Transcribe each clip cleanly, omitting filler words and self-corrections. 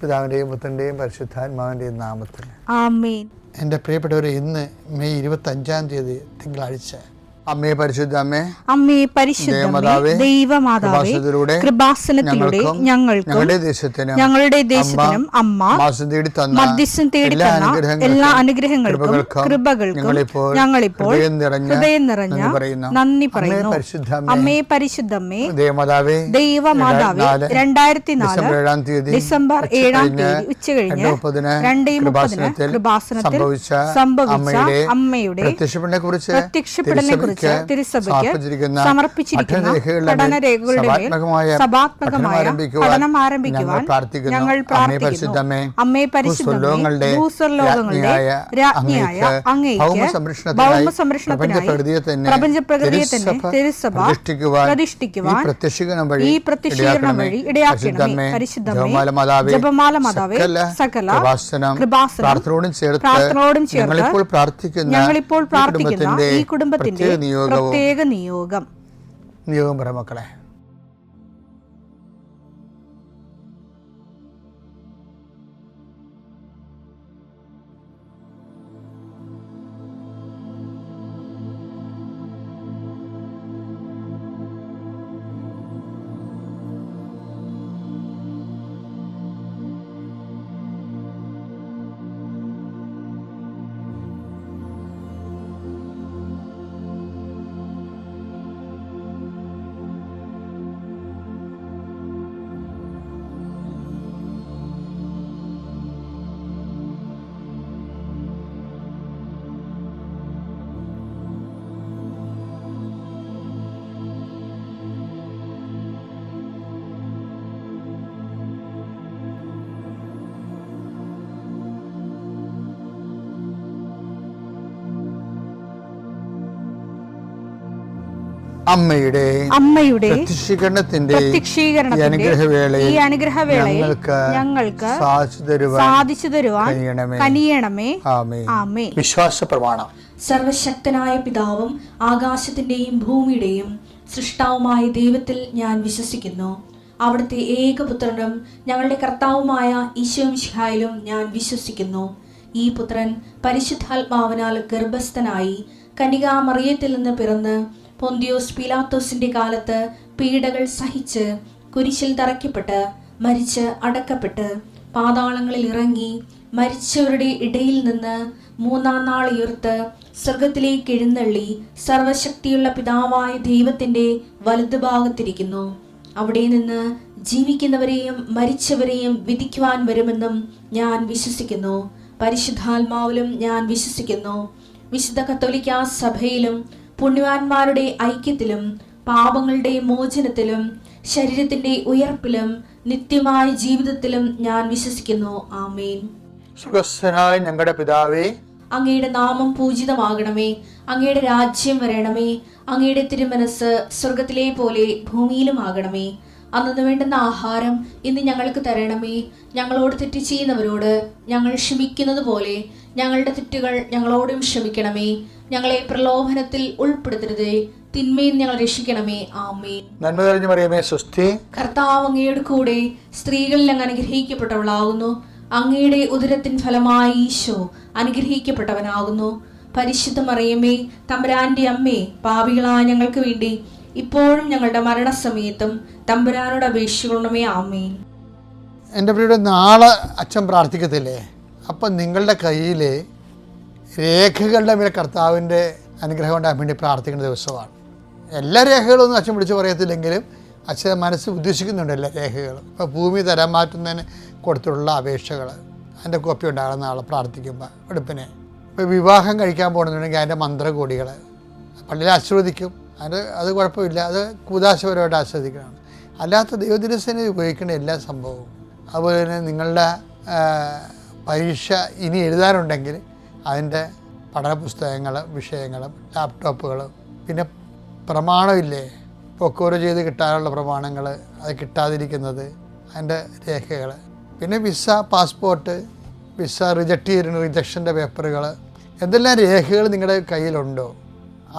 പിതാവിൻ്റെയും പുത്രൻ്റെയും പരിശുദ്ധാത്മാവിൻ്റെയും നാമത്തിൽ ആമേൻ. എൻ്റെ പ്രിയപ്പെട്ടവരെ, ഇന്ന് മെയ് 25 തിങ്കളാഴ്ച. അമ്മേ പരിശുദ്ധ അമ്മേ, അമ്മേ പരിശുദ്ധമേ, ദൈവമാതാവേ, കൃപാസനത്തിലൂടെ ഞങ്ങൾക്കും ഞങ്ങളുടെ ദേശത്തിനും അമ്മ മധ്യസ്ഥം തേടി തന്ന എല്ലാ അനുഗ്രഹങ്ങൾക്കും കൃപകൾക്കും ഞങ്ങളിപ്പോൾ ഹൃദയം നിറഞ്ഞ നന്ദി പറയുന്നു. അമ്മേ പരിശുദ്ധമേ, ദൈവമാതാവേ, 2004 ഡിസംബർ 7 ഉച്ചകഴിഞ്ഞ് 2:30 കൃപാസനത്തിൽ സംഭവിച്ച അമ്മയുടെ പ്രത്യക്ഷപ്പെടലിനെ കുറിച്ച് തിരുസഭയ്ക്ക് സമർപ്പിച്ചിരിക്കുന്ന പഠനരേഖകളുടെ മേൽ സഭാത്മകമായ പഠനം ആരംഭിക്കുവാൻ ഞങ്ങൾ പ്രാർത്ഥിക്കുന്നു. അമ്മേ പരിശുദ്ധമേ, ഭൂസ്വർലോകങ്ങളുടെ രാജ്ഞിയായ അങ്ങേയ്ക്ക് ഭൗമസംരക്ഷണത്തിനായി പ്രപഞ്ചപ്രകൃതിയെ തന്നെ തിരുസഭ പ്രതിഷ്ഠിക്കുവാൻ ഈ പ്രത്യക്ഷീകരണം വഴി ഇടയാക്കണമേ. പരിശുദ്ധമേ, ജപമാല മാതാവേ, സകല കൃപാസനം പ്രാർത്ഥനയോടും ചേർത്ത് ഞങ്ങളിപ്പോൾ പ്രാർത്ഥിക്കുന്ന ഈ കുടുംബത്തിന്റെ പ്രത്യേക നിയോഗം പറ മക്കളെ. അമ്മയുടെ പ്രത്യക്ഷീകരണത്തിന്റെ ഈ അനുഗ്രഹവേളയിൽ ഞങ്ങൾക്ക് സാധിച്ചു തരുവാൻ കനിയണമേ. ആമേൻ. വിശ്വാസ പ്രമാണം. സർവശക്തനായ പിതാവും ആകാശത്തിന്റെയും ഭൂമിയുടെയും സൃഷ്ടാവുമായ ദൈവത്തിൽ ഞാൻ വിശ്വസിക്കുന്നു. അവിടുത്തെ ഏകപുത്രനും ഞങ്ങളുടെ കർത്താവുമായ ഈശോ മിശിഹായിലും ഞാൻ വിശ്വസിക്കുന്നു. ഈ പുത്രൻ പരിശുദ്ധാത്മാവിനാൽ ഗർഭസ്ഥനായി കന്യകാമറിയത്തിൽ നിന്ന് പിറന്ന് പൊന്തിയോസ് പീലാത്തോസിന്റെ കാലത്ത് പീഡകൾ സഹിച്ച് കുരിശിൽ തറയ്ക്കപ്പെട്ട് മരിച്ച് അടക്കപ്പെട്ട് പാതാളങ്ങളിൽ ഇറങ്ങി മരിച്ചവരുടെ ഇടയിൽ നിന്ന് 3-ാം നാൾ ഉയർത്ത് സ്വർഗത്തിലേക്ക് എഴുന്നള്ളി സർവശക്തിയുള്ള പിതാവായ ദൈവത്തിന്റെ വലതുഭാഗത്തിരിക്കുന്നു. അവിടെ നിന്ന് ജീവിക്കുന്നവരെയും മരിച്ചവരെയും വിധിക്കുവാൻ വരുമെന്നും ഞാൻ വിശ്വസിക്കുന്നു. പരിശുദ്ധാത്മാവിലും ഞാൻ വിശ്വസിക്കുന്നു. വിശുദ്ധ കത്തോലിക്കാ സഭയിലും പുണ്യവാന്മാരുടെ ഐക്യത്തിലും പാപങ്ങളുടെ മോചനത്തിലും ശരീരത്തിന്റെ ഉയർപ്പിലും നിത്യമായ ജീവിതത്തിലും ഞാൻ വിശ്വസിക്കുന്നു. ആമേൻ. സുഖസ്ഥനായ ഞങ്ങളുടെ പിതാവേ, അങ്ങയുടെ നാമം പൂജിതമാകണമേ. അങ്ങയുടെ രാജ്യം വരണമേ. അങ്ങയുടെ തിരുമനസ് സ്വർഗത്തിലെ പോലെ ഭൂമിയിലും ആകണമേ. അന്നു വേണ്ടുന്ന ആഹാരം ഇന്ന് ഞങ്ങൾക്ക് തരണമേ. ഞങ്ങളോട് തെറ്റ് ചെയ്യുന്നവരോട് ഞങ്ങൾ ക്ഷമിക്കുന്നത് പോലെ ഞങ്ങളുടെ തെറ്റുകൾ ഞങ്ങളോടും ക്ഷമിക്കണമേ. ഞങ്ങളെ പ്രലോഭനത്തിൽ ഉൾപ്പെടുത്തരുതേ, തിന്മയിൽ ഞങ്ങൾ രക്ഷിക്കണമേ. ആമേൻ. നന്മ നിറഞ്ഞ മറിയമേ, സ്വസ്തി. കർത്താവ് അങ്ങയുടെ കൂടെ സ്ത്രീകളിൽ അങ്ങ് അനുഗ്രഹിക്കപ്പെട്ടവളാകുന്നു. അങ്ങയുടെ ഉദരത്തിൻ ഫലമായി ഈശോ അനുഗ്രഹിക്കപ്പെട്ടവനാകുന്നു. പരിശുദ്ധ മറിയമേ, തമ്പുരാന്റെ അമ്മേ, പാപികളായ ഞങ്ങൾക്ക് വേണ്ടി ഇപ്പോഴും ഞങ്ങളുടെ മരണസമയത്തും തമ്പുരാനോട് അപേക്ഷിക്കണമേ. ആമേൻ. എൻ്റെ പ്രിയയുടെ, നാളെ അച്ഛൻ പ്രാർത്ഥിക്കത്തില്ലേ? അപ്പം നിങ്ങളുടെ കയ്യിൽ രേഖകളുടെ മേലെ കർത്താവിൻ്റെ അനുഗ്രഹം ഉണ്ടാകാൻ വേണ്ടി പ്രാർത്ഥിക്കുന്ന ദിവസമാണ്. എല്ലാ രേഖകളൊന്നും അച്ഛൻ വിളിച്ച് പറയത്തില്ലെങ്കിലും അച്ഛൻ മനസ്സ് ഉദ്ദേശിക്കുന്നുണ്ട് എല്ലാ രേഖകളും. ഇപ്പോൾ ഭൂമി തരം മാറ്റുന്നതിന് കൊടുത്തിട്ടുള്ള അപേക്ഷകൾ, അതിൻ്റെ കോപ്പി ഉണ്ടാകണം നാളെ പ്രാർത്ഥിക്കുമ്പോൾ വെളുപ്പിനെ. ഇപ്പോൾ വിവാഹം കഴിക്കാൻ പോകണമെന്നുണ്ടെങ്കിൽ അതിൻ്റെ മന്ത്രകോടികൾ പള്ളിയിൽ ആസ്വദിക്കും. അത് കുഴപ്പമില്ല, അത് കൂതാശപരമായിട്ട് ആസ്വദിക്കണം. അല്ലാത്ത ദൈവദിനസേന ഉപയോഗിക്കേണ്ട എല്ലാ സംഭവവും. അതുപോലെ തന്നെ നിങ്ങളുടെ പരീക്ഷ ഇനി എഴുതാനുണ്ടെങ്കിൽ അതിൻ്റെ പഠനപുസ്തകങ്ങളും വിഷയങ്ങളും ലാപ്ടോപ്പുകളും പിന്നെ പ്രമാണമില്ലേ, പൊക്കോറ് ചെയ്ത് കിട്ടാനുള്ള പ്രമാണങ്ങൾ, അത് കിട്ടാതിരിക്കുന്നത്, അതിൻ്റെ രേഖകൾ, പിന്നെ വിസ, പാസ്പോർട്ട്, വിസ റിജക്റ്റ് ചെയ്തിരുന്ന റിജക്ഷൻ്റെ പേപ്പറുകൾ, എന്തെല്ലാം രേഖകൾ നിങ്ങളുടെ കയ്യിലുണ്ടോ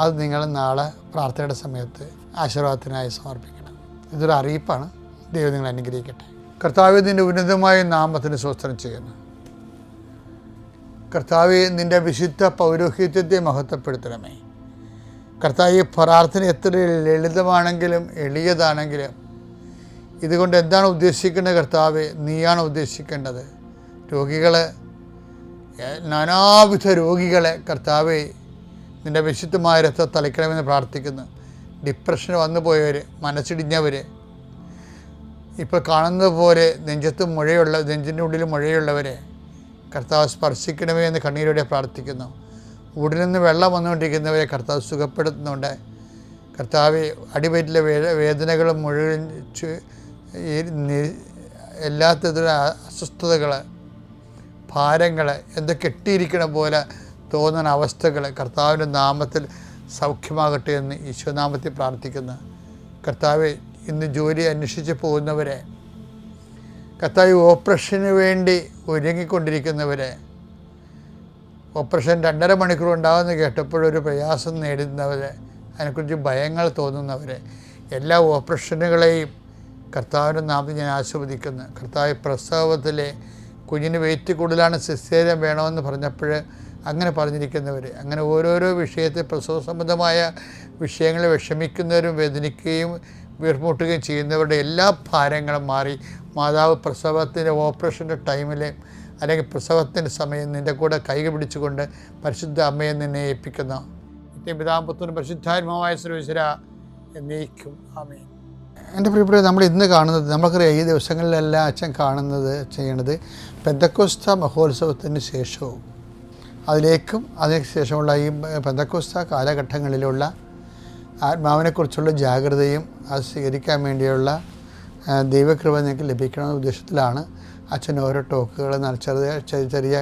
അത് നിങ്ങൾ നാളെ പ്രാർത്ഥനയുടെ സമയത്ത് ആശീർവാദത്തിനായി സമർപ്പിക്കണം. ഇതൊരു അറിയിപ്പാണ്. ദൈവം നിങ്ങൾ അനുഗ്രഹിക്കട്ടെ. കർത്താവെ, നിൻ്റെ ഉന്നതമായ നാമത്തിന് സ്തോത്രം ചെയ്യുന്നു. കർത്താവെ, നിൻ്റെ വിശുദ്ധ പൗരോഹിത്യത്തെ മഹത്വപ്പെടുത്തണമേ. കർത്താവ്, ഈ പ്രാർത്ഥന എത്ര ലളിതമാണെങ്കിലും എളിയതാണെങ്കിലും ഇതുകൊണ്ട് എന്താണ് ഉദ്ദേശിക്കേണ്ടത്? കർത്താവെ, നീയാണ് ഉദ്ദേശിക്കേണ്ടത്. രോഗികളെ, നാനാവിധ രോഗികളെ കർത്താവെ നിൻ്റെ വിശുദ്ധമായ രക്തം തളിക്കണമെന്ന് പ്രാർത്ഥിക്കുന്നു. ഡിപ്രഷന് വന്നു പോയവർ, മനസ്സിടിഞ്ഞവർ, ഇപ്പോൾ കാണുന്നത് പോലെ നെഞ്ചിൻ്റെ ഉള്ളിൽ മുഴയുള്ളവരെ കർത്താവ് സ്പർശിക്കണമേ എന്ന് കണ്ണീരോടെ പ്രാർത്ഥിക്കുന്നു. ഉടലിൽ നിന്ന് വെള്ളം വന്നുകൊണ്ടിരിക്കുന്നവരെ കർത്താവ് സുഖപ്പെടുത്തുന്നുണ്ട്. കർത്താവ്, അടിവയറ്റിലെ വേദനകളും മുഴുവൻ എല്ലാത്തരം അസ്വസ്ഥതകൾ, ഭാരങ്ങൾ, എന്തൊക്കെ കെട്ടിയിരിക്കണ പോലെ തോന്നുന്ന അവസ്ഥകൾ കർത്താവിൻ്റെ നാമത്തിൽ സൗഖ്യമാകട്ടെ എന്ന് ഈശോനാമത്തിൽ പ്രാർത്ഥിക്കുന്നു. കർത്താവ്, ഇന്ന് ജോലി അന്വേഷിച്ച് പോകുന്നവരെ, കർത്താവ് ഓപ്പറേഷന് വേണ്ടി ഒരുങ്ങിക്കൊണ്ടിരിക്കുന്നവരെ, ഓപ്പറേഷൻ 2.5 മണിക്കൂർ ഉണ്ടാകുമെന്ന് കേട്ടപ്പോഴൊരു പ്രയാസം നേടുന്നവരെ, അതിനെക്കുറിച്ച് ഭയങ്ങൾ തോന്നുന്നവരെ, എല്ലാ ഓപ്പറേഷനുകളെയും കർത്താവിൻ്റെ നാമത്തിൽ ഞാൻ ആശീർവദിക്കുന്നു. കർത്താവ്, പ്രസവത്തിലെ കുഞ്ഞിന് വെയിറ്റ് കൂടുതലാണ്, സിസേറിയൻ വേണമെന്ന് പറഞ്ഞപ്പോൾ അങ്ങനെ പറഞ്ഞിരിക്കുന്നവർ, അങ്ങനെ ഓരോരോ വിഷയത്തിൽ പ്രസവ സംബന്ധമായ വിഷയങ്ങളിൽ വിഷമിക്കുന്നവരും വേദനിക്കുകയും വീർമുട്ടുകയും ചെയ്യുന്നവരുടെ എല്ലാ ഭാരങ്ങളും മാറി മാതാവ് പ്രസവത്തിൻ്റെ ഓപ്പറേഷൻ്റെ ടൈമിൽ അല്ലെങ്കിൽ പ്രസവത്തിൻ്റെ സമയം നിൻ്റെ കൂടെ കൈകൾ പിടിച്ചുകൊണ്ട് പരിശുദ്ധ അമ്മയെ നിന്നെ ഏൽപ്പിക്കുന്നു. പിതാപുത്രനും പരിശുദ്ധാത്മാവായ സർവ്വേശ്വര എന്നേക്കും ആമേൻ. എൻ്റെ പ്രിയപ്പെട്ടവരെ, നമ്മൾ ഇന്ന് കാണുന്നത്, നമുക്കറിയാം ഈ ദിവസങ്ങളിലെല്ലാം അച്ഛൻ ചെയ്യണത് പെന്തക്കോസ്ത മഹോത്സവത്തിന് ശേഷവും അതിലേക്കും അതിന് ശേഷമുള്ള ഈ പെന്തക്കോസ്ത കാലഘട്ടങ്ങളിലുള്ള ആത്മാവിനെക്കുറിച്ചുള്ള ജാഗ്രതയും അത് സ്വീകരിക്കാൻ വേണ്ടിയുള്ള ദൈവകൃപ നിങ്ങൾക്ക് ലഭിക്കണമെന്ന ഉദ്ദേശത്തിലാണ് അച്ഛൻ ഓരോ ടോക്കുകൾ ചെറിയ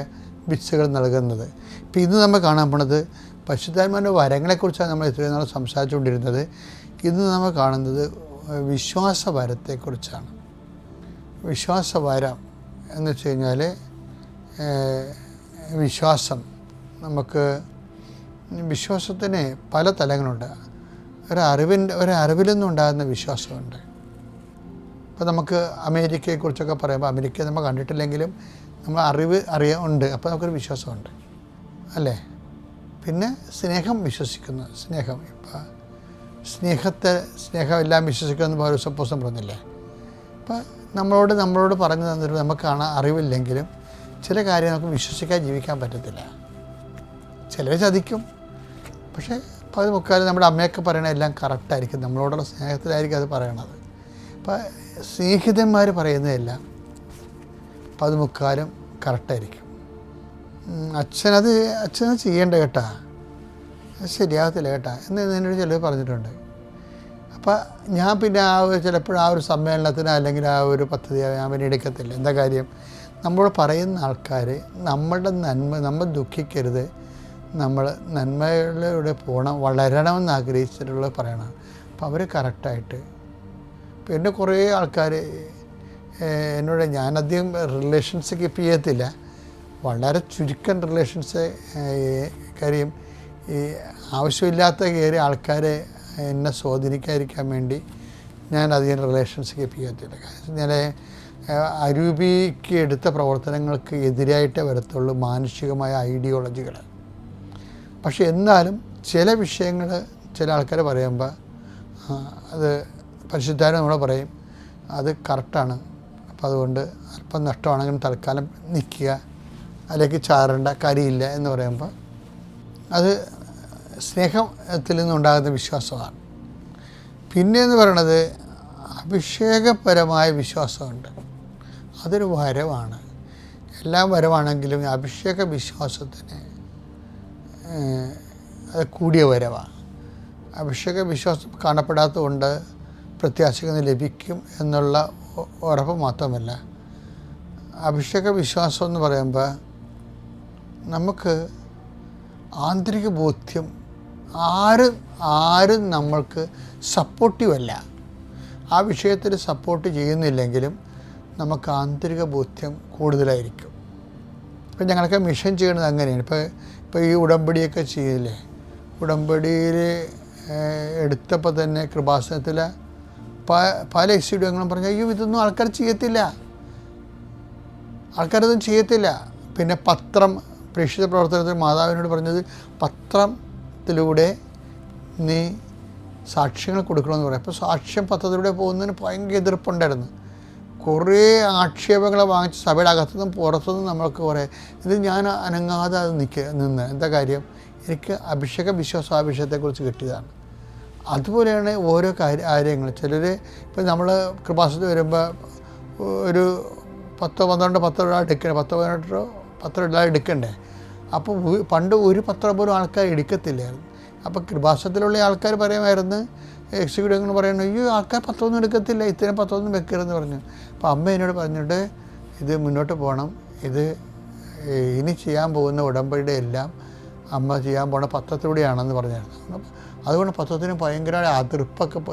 ബിറ്റ്സുകൾ നൽകുന്നത്. ഇപ്പോൾ ഇന്ന് നമ്മൾ കാണാൻ പോണത് പരിശുദ്ധാത്മാവിൻ്റെ വരങ്ങളെക്കുറിച്ചാണ് നമ്മൾ ഇത്രയും നാൾ സംസാരിച്ചുകൊണ്ടിരുന്നത്. ഇന്ന് നമ്മൾ കാണുന്നത് വിശ്വാസവരത്തെക്കുറിച്ചാണ്. വിശ്വാസവരം എന്ന് വെച്ച് കഴിഞ്ഞാൽ നമുക്ക് വിശ്വാസത്തിന് പല തലങ്ങളുണ്ട്. ഒരറിവിൽ നിന്നുണ്ടാകുന്ന വിശ്വാസമുണ്ട്. ഇപ്പോൾ നമുക്ക് അമേരിക്കയെക്കുറിച്ചൊക്കെ പറയുമ്പോൾ അമേരിക്ക നമ്മൾ കണ്ടിട്ടില്ലെങ്കിലും നമ്മൾ ഉണ്ട്, അപ്പോൾ നമുക്കൊരു വിശ്വാസമുണ്ട് അല്ലേ. പിന്നെ സ്നേഹം വിശ്വസിക്കുന്നു, ഇപ്പോൾ സ്നേഹമെല്ലാം വിശ്വസിക്കുമെന്ന് പൗലോസ് പറഞ്ഞില്ലേ. അപ്പോൾ നമ്മളോട് പറഞ്ഞു തന്നിട്ട് നമുക്ക് അറിവില്ലെങ്കിലും ചില കാര്യം നമുക്ക് വിശ്വസിക്കാൻ ജീവിക്കാൻ പറ്റത്തില്ല. ചിലർ ചതിക്കും, പക്ഷേ അപ്പോൾ അത് മുക്കാലും നമ്മുടെ അമ്മയൊക്കെ പറയണ എല്ലാം കറക്റ്റായിരിക്കും, നമ്മളോടുള്ള സ്നേഹത്തിലായിരിക്കും അത് പറയണത്. അപ്പോൾ സ്നേഹിതന്മാർ പറയുന്നതെല്ലാം അപ്പോൾ അത് മുക്കാലും കറക്റ്റായിരിക്കും. അച്ഛനത് ചെയ്യേണ്ട കേട്ടാ, ശരിയാകത്തില്ല കേട്ടാ എന്ന് എന്നോട് ചിലർ പറഞ്ഞിട്ടുണ്ട്. അപ്പോൾ ഞാൻ പിന്നെ ചിലപ്പോൾ ആ ഒരു സമ്മേളനത്തിന് അല്ലെങ്കിൽ ആ ഒരു പദ്ധതി ഞാൻ പിന്നെ എടുക്കത്തില്ല. എന്താ കാര്യം, നമ്മളോട് പറയുന്ന ആൾക്കാർ നമ്മൾ ദുഃഖിക്കരുത്, നമ്മൾ നന്മകളിലൂടെ വളരണമെന്ന് ആഗ്രഹിച്ചിട്ടുള്ളത് പറയണം. അപ്പോൾ അവർ കറക്റ്റായിട്ട് ഇപ്പോൾ എന്നെ കുറേ ആൾക്കാർ എന്നോട്, ഞാനധികം റിലേഷൻസ് കീപ്പ് ചെയ്യത്തില്ല, വളരെ ചുരുക്കം റിലേഷൻസ്. കാര്യം ഈ ആവശ്യമില്ലാത്ത കയറി ആൾക്കാരെ എന്നെ സ്വാധീനിക്കാതിരിക്കാൻ വേണ്ടി ഞാൻ അധികം റിലേഷൻസ് കീപ്പ് ചെയ്യത്തില്ല. കാരണം ഞാൻ അരൂപിക്ക് എടുത്ത പ്രവർത്തനങ്ങൾക്ക് എതിരായിട്ടേ വരത്തുള്ളൂ മാനുഷികമായ ഐഡിയോളജികൾ. പക്ഷെ എന്നാലും ചില വിഷയങ്ങൾ ചില ആൾക്കാർ പറയുമ്പോൾ അത് പരിശുദ്ധാത്മാവ് നമ്മൾ പറയും അത് കറക്റ്റാണ്, അപ്പോൾ അതുകൊണ്ട് അല്പം നഷ്ടമാണെങ്കിലും തൽക്കാലം നിൽക്കുക, അല്ലെങ്കിൽ ചാരേണ്ട കാര്യമില്ല എന്ന് പറയുമ്പോൾ അത് സ്നേഹത്തിൽ നിന്നുണ്ടാകുന്ന വിശ്വാസമാണ്. പിന്നെയെന്ന് പറയണത് അഭിഷേകപരമായ വിശ്വാസമുണ്ട്. അതൊരു വരവാണ്. എല്ലാം വരവാണെങ്കിലും അഭിഷേക വിശ്വാസത്തിന് അത് കൂടിയ വരവാണ്. അഭിഷേക വിശ്വാസം കാണപ്പെടാത്തതുകൊണ്ട് പ്രത്യാശിക്കുന്നത് ലഭിക്കും എന്നുള്ള ഉറപ്പ് മാത്രമല്ല, അഭിഷേക വിശ്വാസം എന്ന് പറയുമ്പോൾ നമുക്ക് ആന്തരിക ബോധ്യം, ആരും നമ്മൾക്ക് സപ്പോർട്ടീവല്ല, ആ വിഷയത്തിൽ സപ്പോർട്ട് ചെയ്യുന്നില്ലെങ്കിലും നമുക്ക് ആന്തരിക ബോധ്യം കൂടുതലായിരിക്കും. ഇപ്പം ഞങ്ങളൊക്കെ മിഷൻ ചെയ്യണത് അങ്ങനെയാണ്. ഇപ്പോൾ ഈ ഉടമ്പടിയൊക്കെ ചെയ്യില്ലേ, ഉടമ്പടിയിൽ എടുത്തപ്പോൾ തന്നെ കൃപാസനത്തിൽ പല എക്സിഡ്യൂട്ടുകളും പറഞ്ഞു അയ്യോ ഇതൊന്നും ആൾക്കാർ ചെയ്യത്തില്ല, ആൾക്കാരൊന്നും ചെയ്യത്തില്ല. പിന്നെ പത്രം, പ്രേക്ഷിത പ്രവർത്തനത്തിൽ മാതാവിനോട് പറഞ്ഞത് പത്രത്തിലൂടെ നീ സാക്ഷ്യങ്ങൾ കൊടുക്കണമെന്ന് പറയും. അപ്പോൾ സാക്ഷ്യം പത്രത്തിലൂടെ പോകുന്നതിന് ഭയങ്കര എതിർപ്പുണ്ടായിരുന്നു. കുറേ ആക്ഷേപങ്ങൾ വാങ്ങിച്ച് സഭയുടെ അകത്തുനിന്നും പുറത്തുനിന്നും നമ്മൾക്ക് കുറേ ഇത് ഞാൻ അനങ്ങാതെ അത് നിന്ന് എന്താ കാര്യം, എനിക്ക് അഭിഷേക വിശ്വാസാഭിഷേകത്തെക്കുറിച്ച് കിട്ടിയതാണ്. അതുപോലെയാണ് ഓരോ കാര്യങ്ങൾ. ചിലർ ഇപ്പം നമ്മൾ കൃപാസനത്തിൽ വരുമ്പോൾ ഒരു 10-12 പത്രം എടുക്കണേ, 10-18 എടുക്കണ്ടേ. അപ്പോൾ പണ്ട് ഒരു പത്രം പോലും ആൾക്കാർ എടുക്കത്തില്ലായിരുന്നു. അപ്പോൾ കൃപാസനത്തിലുള്ള ആൾക്കാർ പറയുമായിരുന്നു, എക്സിക്യൂട്ടീവ് പറയുന്നു അയ്യോ ആൾക്കാർ പത്രമൊന്നും എടുക്കത്തില്ല, ഇത്രയും പത്രമൊന്നും വെക്കരുതെന്ന് പറഞ്ഞു. അപ്പോൾ അമ്മ എന്നോട് പറഞ്ഞിട്ട് ഇത് മുന്നോട്ട് പോകണം, ഇത് ഇനി ചെയ്യാൻ പോകുന്ന ഉടമ്പടിയുടെ എല്ലാം അമ്മ ചെയ്യാൻ പോണ പത്രത്തിലൂടെയാണെന്ന് പറഞ്ഞായിരുന്നു. അതുകൊണ്ട് പത്രത്തിന് ഭയങ്കര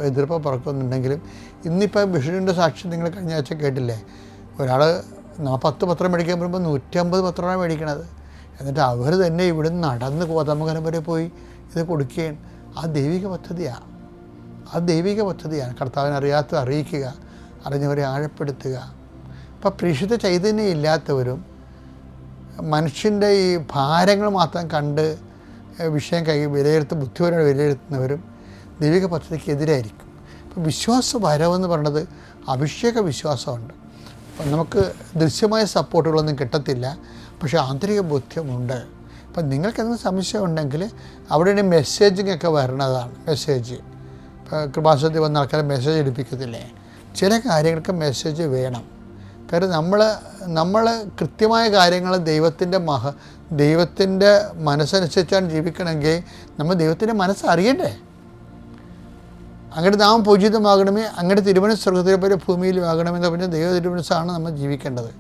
എതിർപ്പ് പറക്കുന്നുണ്ടെങ്കിലും ഇന്നിപ്പോൾ ബഷീറിൻ്റെ സാക്ഷ്യം നിങ്ങൾ കഴിഞ്ഞ ആഴ്ച കേട്ടില്ലേ, ഒരാൾ 10 പത്രം മേടിക്കാൻ വരുമ്പോൾ 150 പത്രമാണ് മേടിക്കണത്. എന്നിട്ട് അവർ തന്നെ ഇവിടുന്ന് നടന്ന് കോതമംഗലം വരെ പോയി ഇത് കൊടുക്കുകയാണ്. ആ ദൈവിക പദ്ധതിയാണ്, അത് ദൈവിക പദ്ധതിയാണ്. കർത്താവിനെ അറിയിക്കുക, അറിഞ്ഞവരെ ആഴപ്പെടുത്തുക. അപ്പം പ്രേക്ഷിത ചൈതന്യം ഇല്ലാത്തവരും മനുഷ്യൻ്റെ ഈ ഭാരങ്ങൾ മാത്രം കണ്ട് വിഷയം ബുദ്ധിപരമായി വിലയിരുത്തുന്നവരും ദൈവിക പദ്ധതിക്ക് എതിരായിരിക്കും. ഇപ്പം വിശ്വാസ വരവെന്ന് പറയുന്നത് അഭിഷേക വിശ്വാസമുണ്ട്. അപ്പം നമുക്ക് ദൃശ്യമായ സപ്പോർട്ടുകളൊന്നും കിട്ടത്തില്ല, പക്ഷേ ആന്തരിക ബോധ്യമുണ്ട്. അപ്പം നിങ്ങൾക്കെന്തെങ്കിലും സംശയം ഉണ്ടെങ്കിൽ അവിടെ മെസ്സേജിങ് ഒക്കെ വരണതാണ്. മെസ്സേജ് ഇപ്പോൾ കൃപാസനത്തിൽ വന്ന ആൾക്കാരെ മെസ്സേജ് എടുപ്പിക്കത്തില്ലേ, ചില കാര്യങ്ങൾക്ക് മെസ്സേജ് വേണം. കാര്യം നമ്മൾ കൃത്യമായ കാര്യങ്ങൾ ദൈവത്തിൻ്റെ മനസ്സനുസരിച്ചാണ് ജീവിക്കണമെങ്കിൽ നമ്മൾ ദൈവത്തിൻ്റെ മനസ്സ് അറിയണ്ടേ. അങ്ങയുടെ നാമം പൂജിതമാകണമേ, അങ്ങയുടെ തിരുമനസ് സ്വർഗ്ഗത്തിലെ പോലെ ഭൂമിയിലും ആകണമെന്ന് പറഞ്ഞാൽ ദൈവ തിരുമനസ്സാണ് നമ്മൾ ജീവിക്കേണ്ടത്.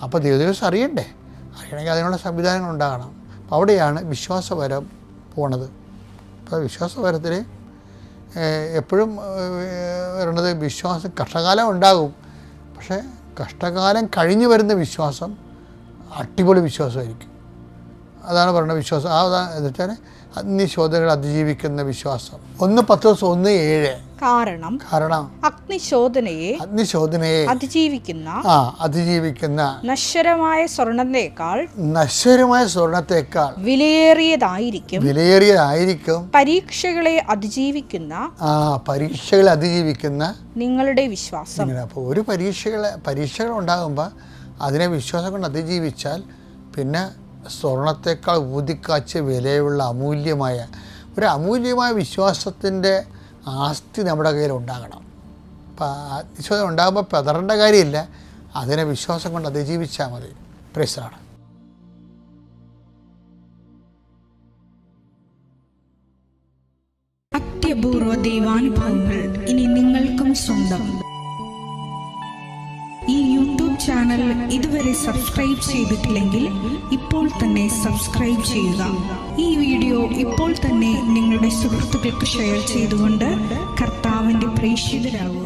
അപ്പോൾ ദൈവ തിരുമനസ് അറിയണ്ടേ, അറിയണമെങ്കിൽ അതിനുള്ള സംവിധാനങ്ങൾ ഉണ്ടാകണം. അപ്പോൾ അവിടെയാണ് വിശ്വാസവരം പോണത്. അപ്പോൾ വിശ്വാസവരത്തിൽ എപ്പോഴും വരേണ്ടത് വിശ്വാസം കഷ്ടകാലം ഉണ്ടാകും, പക്ഷേ കഷ്ടകാലം കഴിഞ്ഞ് വരുന്ന വിശ്വാസം അടിപൊളി വിശ്വാസമായിരിക്കും. അതാണ് പറയുന്നത് വിശ്വാസം. എന്ന് വെച്ചാൽ അഗ്നിശോധനകൾ അതിജീവിക്കുന്ന വിശ്വാസം. 1 പത്രോസ് 1:7 കാരണം അഗ്നിശോധനയെ അതിജീവിക്കുന്ന നശ്വരമായ സ്വർണത്തേക്കാൾ വിലയേറിയതായിരിക്കും പരീക്ഷകളെ അതിജീവിക്കുന്ന നിങ്ങളുടെ വിശ്വാസം. അപ്പോൾ ഒരു പരീക്ഷകൾ ഉണ്ടാകുമ്പോൾ അതിനെ വിശ്വാസം കൊണ്ട് അതിജീവിച്ചാൽ പിന്നെ സ്വർണത്തേക്കാൾ ഊതിക്കാച്ച് വിലയുള്ള അമൂല്യമായ വിശ്വാസത്തിൻ്റെ ആസ്തി നമ്മുടെ കയ്യിൽ ഉണ്ടാകണം. അപ്പം വിശ്വാസം ഉണ്ടാകുമ്പോൾ പതറേണ്ട കാര്യമില്ല, അതിനെ വിശ്വാസം കൊണ്ട് അതിജീവിച്ചാൽ മതി. പ്രൈസാണ്. അത്യപൂർവ ദൈവാനുഭവങ്ങൾ ഇനി നിങ്ങൾക്കും സ്വന്തം. ഈ യൂട്യൂബ് ചാനൽ ഇതുവരെ സബ്സ്ക്രൈബ് ചെയ്തിട്ടില്ലെങ്കിൽ ഇപ്പോൾ തന്നെ സബ്സ്ക്രൈബ് ചെയ്യുക. ഈ വീഡിയോ ഇപ്പോൾ തന്നെ നിങ്ങളുടെ സുഹൃത്തുക്കൾക്ക് ഷെയർ ചെയ്തുകൊണ്ട് കർത്താവിൻ്റെ പ്രേക്ഷിതരാകുക.